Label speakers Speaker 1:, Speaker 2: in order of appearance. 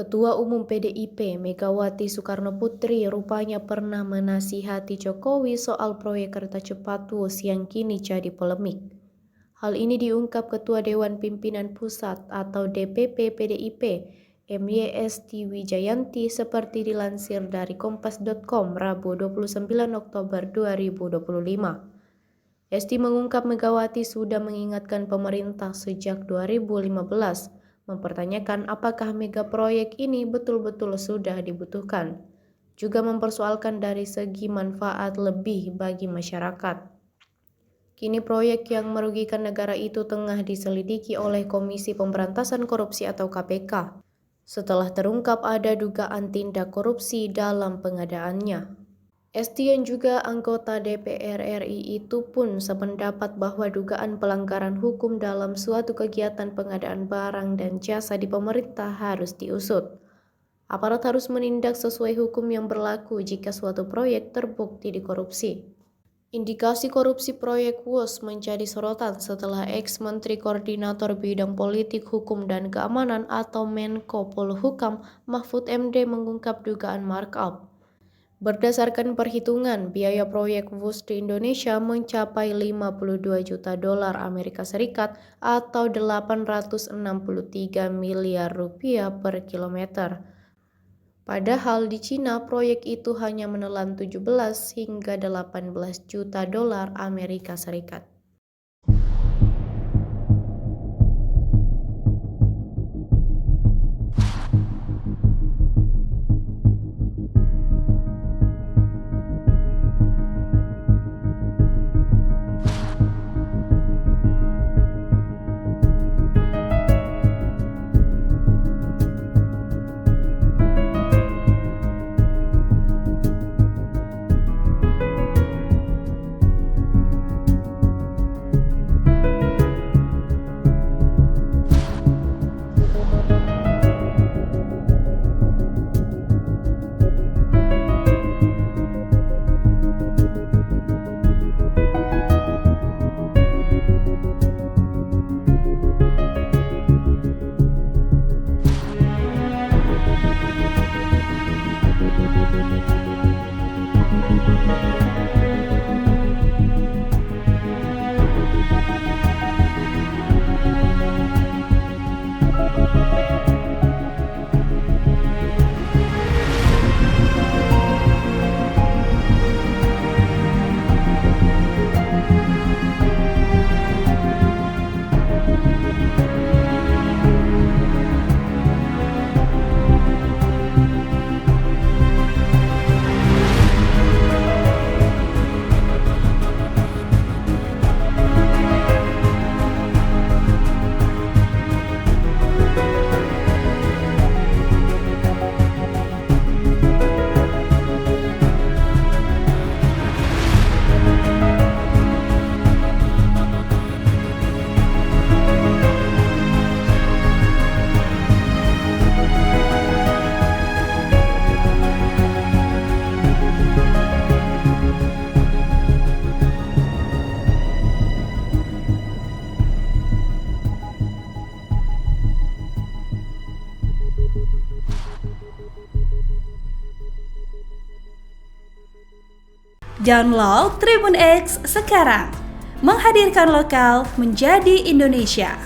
Speaker 1: Ketua Umum PDIP Megawati Soekarnoputri rupanya pernah menasihati Jokowi soal proyek kereta cepat WUS yang kini jadi polemik. Hal ini diungkap Ketua Dewan Pimpinan Pusat atau DPP PDIP MYST Wijayanti seperti dilansir dari Kompas.com Rabu 29 Oktober 2025. Esti mengungkap Megawati sudah mengingatkan pemerintah sejak 2015 mempertanyakan apakah mega proyek ini betul-betul sudah dibutuhkan, juga mempersoalkan dari segi manfaat lebih bagi masyarakat. Kini proyek yang merugikan negara itu tengah diselidiki oleh Komisi Pemberantasan Korupsi atau KPK, setelah terungkap ada dugaan tindak korupsi dalam pengadaannya. Esti yang juga anggota DPR RI itu pun sependapat bahwa dugaan pelanggaran hukum dalam suatu kegiatan pengadaan barang dan jasa di pemerintah harus diusut. Aparat harus menindak sesuai hukum yang berlaku jika suatu proyek terbukti dikorupsi. Indikasi korupsi proyek WUS menjadi sorotan setelah ex-Menteri Koordinator Bidang Politik, Hukum, dan Keamanan atau Menko Polhukam Mahfud MD mengungkap dugaan markup. Berdasarkan perhitungan, biaya proyek WUS di Indonesia mencapai 52 juta dolar Amerika Serikat atau 863 miliar rupiah per kilometer. Padahal di Cina proyek itu hanya menelan 17 hingga 18 juta dolar Amerika Serikat.
Speaker 2: Download Tribun X sekarang, menghadirkan lokal menjadi Indonesia.